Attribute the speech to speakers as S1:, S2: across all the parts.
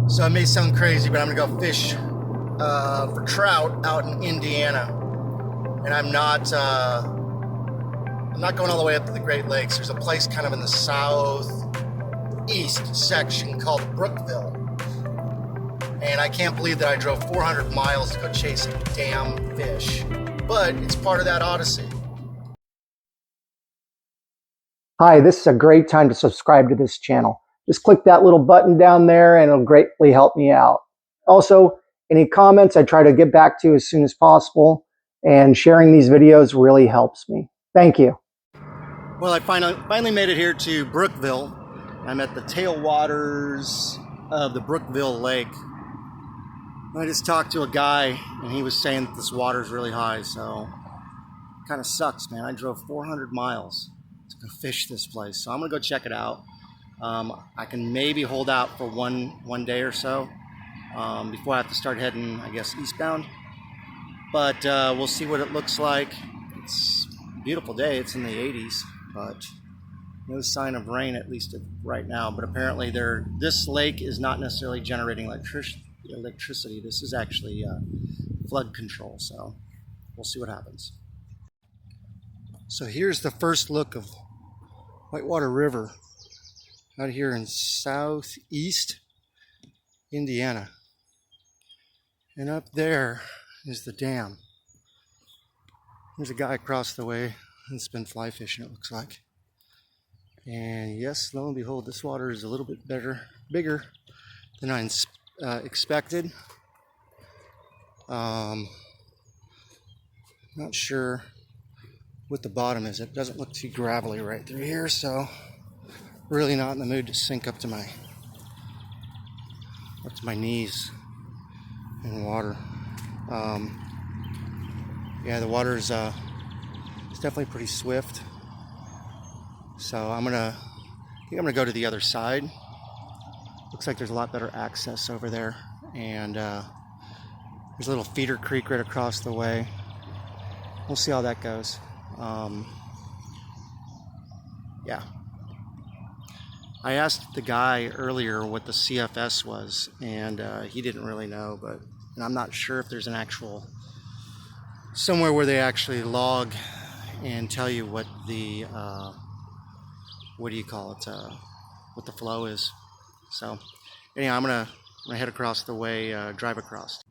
S1: So it may sound crazy, but I'm gonna go fish for trout out in Indiana, and I'm not going all the way up to the Great Lakes. There's a place kind of in the southeast section called Brookville, and I can't believe that I drove 400 miles to go chase a damn fish, but it's part of that odyssey.
S2: Hi, this is a great time to subscribe to this channel. Just click that little button down there and it'll greatly help me out. Also, any comments I try to get back to as soon as possible, and sharing these videos really helps me. Thank you.
S1: Well, I finally made it here to Brookville. I'm at the tailwaters of the Brookville Lake. I just talked to a guy and he was saying that this water is really high, so it kind of sucks, man. I drove 400 miles to go fish this place, so I'm gonna go check it out. I can maybe hold out for one day or so before I have to start heading, I guess, eastbound. But we'll see what it looks like. It's a beautiful day. It's in the 80s, but no sign of rain, at least right now. But apparently this lake is not necessarily generating electricity. This is actually flood control, so we'll see what happens. So here's the first look of Whitewater River out here in southeast Indiana. And up there is the dam. There's a guy across the way that's been fly fishing, it looks like. And yes, lo and behold, this water is a little bit bigger than I expected. Not sure what the bottom is. It doesn't look too gravelly right through here, so really not in the mood to sink up to my knees in water. Yeah, the water is it's definitely pretty swift. So I think I'm gonna go to the other side. Looks like there's a lot better access over there, and there's a little feeder creek right across the way. We'll see how that goes. Yeah. I asked the guy earlier what the CFS was, and he didn't really know, and I'm not sure if there's an actual somewhere where they actually log and tell you what the what do you call it, what the flow is. So anyhow, I'm gonna head across the way, drive across.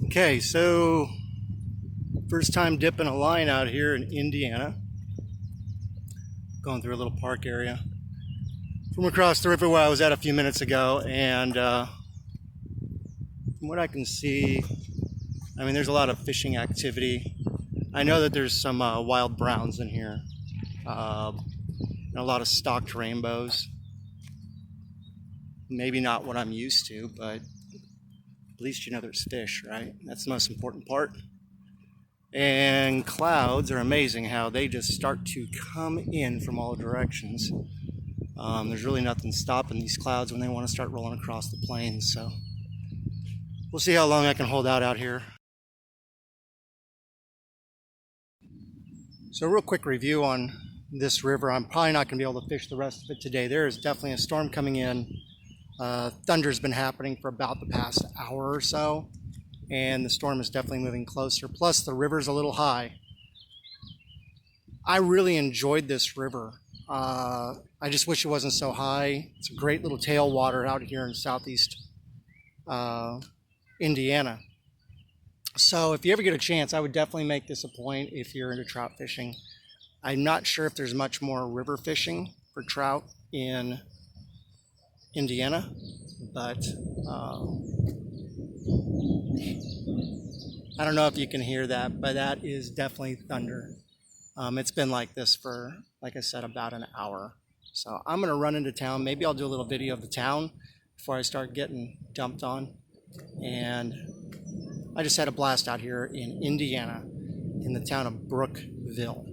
S1: Okay, so first time dipping a line out here in Indiana. Going through a little park area from across the river where I was at a few minutes ago, and from what I can see, I mean, there's a lot of fishing activity. I know that there's some wild browns in here, and a lot of stocked rainbows. Maybe not what I'm used to, but at least you know there's fish, right? That's the most important part. And clouds are amazing how they just start to come in from all directions. There's really nothing stopping these clouds when they want to start rolling across the plains. So we'll see how long I can hold out here. So real quick review on this river. I'm probably not going to be able to fish the rest of it today. There is definitely a storm coming in. Thunder's been happening for about the past hour or so, and the storm is definitely moving closer. Plus the river's a little high. I really enjoyed this river. I just wish it wasn't so high. It's a great little tailwater out here in southeast Indiana. So if you ever get a chance, I would definitely make this a point if you're into trout fishing. I'm not sure if there's much more river fishing for trout in Indiana, but I don't know if you can hear that, but that is definitely thunder. It's been like this for, like I said, about an hour. So I'm gonna run into town. Maybe I'll do a little video of the town before I start getting dumped on. And I just had a blast out here in Indiana, in the town of Brookville.